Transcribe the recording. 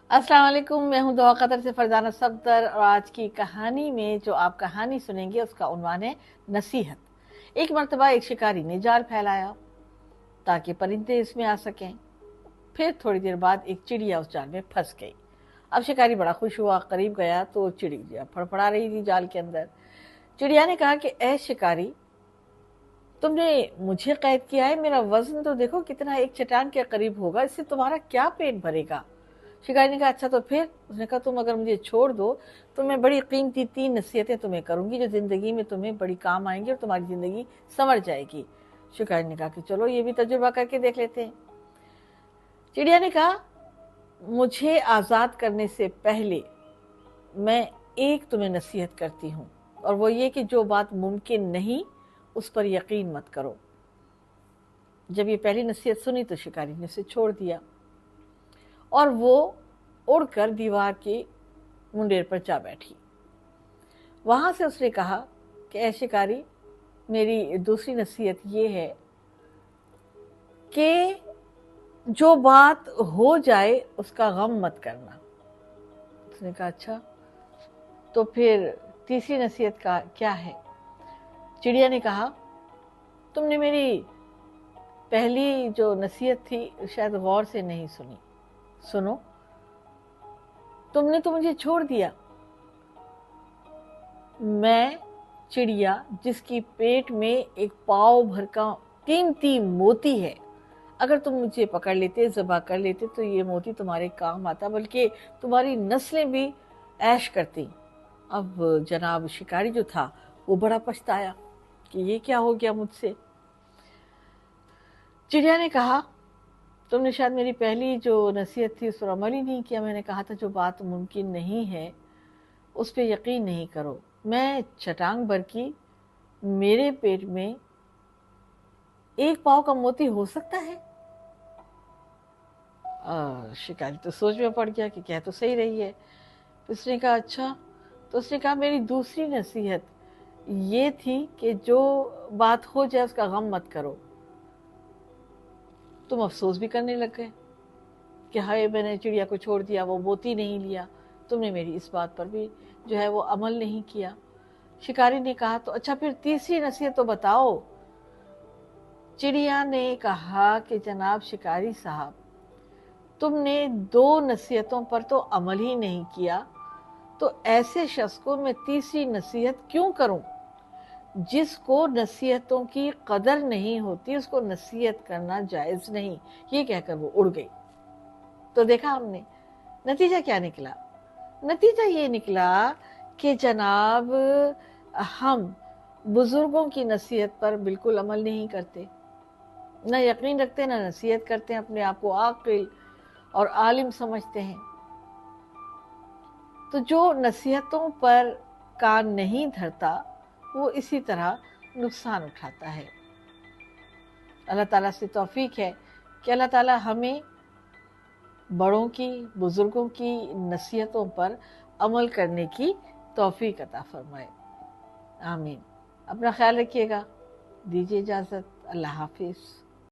अस्सलाम वालेकुम। मैं हूं दुआ कतर से फरजाना सफदर और आज की कहानी में जो आप कहानी सुनेंगे उसका उन्वान है नसीहत। एक मर्तबा एक शिकारी ने जाल फैलाया ताकि परिंदे इसमें आ सकें। फिर थोड़ी देर बाद एक चिड़िया उस जाल में फंस गई। अब शिकारी बड़ा खुश हुआ, करीब गया तो चिड़िया फड़फड़ा रही थी जाल के अंदर। चिड़िया ने कहा कि ऐ शिकारी, तुमने मुझे कैद किया है, मेरा वजन तो देखो कितना, एक चट्टान के करीब होगा, इससे तुम्हारा क्या पेट भरेगा। शिकारी ने कहा अच्छा तो फिर? उसने कहा तुम अगर मुझे छोड़ दो तो मैं बड़ी कीमती 3 नसीहतें तुम्हें करूंगी जो जिंदगी में तुम्हें बड़ी काम आएंगी और तुम्हारी जिंदगी संवर जाएगी। शिकारी ने कहा कि चलो ये भी तजुर्बा करके देख लेते हैं। चिड़िया ने कहा मुझे आज़ाद करने से पहले मैं एक तुम्हें नसीहत करती हूँ, और वो ये कि जो बात मुमकिन नहीं उस पर यकीन मत करो। जब ये पहली नसीहत सुनी तो शिकारी ने उसे छोड़ दिया और वो उड़कर दीवार की मुंडेर पर जा बैठी। वहां से उसने कहा कि ऐ शिकारी, मेरी दूसरी नसीहत ये है कि जो बात हो जाए उसका गम मत करना। उसने कहा अच्छा तो फिर तीसरी नसीहत का क्या है? चिड़िया ने कहा तुमने मेरी पहली जो नसीहत थी शायद गौर से नहीं सुनी। सुनो, तुमने तो मुझे छोड़ दिया, मैं चिड़िया जिसकी पेट में एक पाव भर का कीमती मोती है, अगर तुम मुझे पकड़ लेते, ज़बह कर लेते तो ये मोती तुम्हारे काम आता, बल्कि तुम्हारी नस्लें भी ऐश करती। अब जनाब शिकारी जो था वो बड़ा पछताया कि ये क्या हो गया मुझसे। चिड़िया ने कहा तुमने शायद मेरी पहली जो नसीहत थी उस पर अमल ही नहीं किया। मैंने कहा था जो बात मुमकिन नहीं है उस पर यकीन नहीं करो। मैं चटांग भर की, मेरे पेट में एक पाव का मोती हो सकता है? शिकारी तो सोच में पड़ गया कि कह तो सही रही है। उसने कहा अच्छा। तो उसने कहा मेरी दूसरी नसीहत ये थी कि जो बात हो जाए उसका गम मत करो। तुम अफसोस भी करने लग गए कि हाय मैंने चिड़िया को छोड़ दिया, वो मोती नहीं लिया। तुमने मेरी इस बात पर भी जो है वो अमल नहीं किया। शिकारी ने कहा तो अच्छा फिर तीसरी नसीहत तो बताओ। चिड़िया ने कहा कि जनाब शिकारी साहब, तुमने 2 नसीहतों पर तो अमल ही नहीं किया, तो ऐसे शख्स को मैं तीसरी नसीहत क्यों करूं? जिसको नसीहतों की कदर नहीं होती उसको नसीहत करना जायज नहीं। ये कहकर वो उड़ गई। तो देखा हमने नतीजा क्या निकला। नतीजा ये निकला कि जनाब हम बुजुर्गों की नसीहत पर बिल्कुल अमल नहीं करते, न यकीन रखते, न नसीहत करते हैं, अपने आप को आकिल और आलिम समझते हैं। तो जो नसीहतों पर कान नहीं धरता वो इसी तरह नुकसान उठाता है। अल्लाह ताला से तौफीक है कि अल्लाह ताला हमें बड़ों की, बुजुर्गों की नसीहतों पर अमल करने की तौफीक अता फरमाए। आमीन। अपना ख्याल रखिएगा। दीजिए इजाज़त। अल्लाह हाफिज़।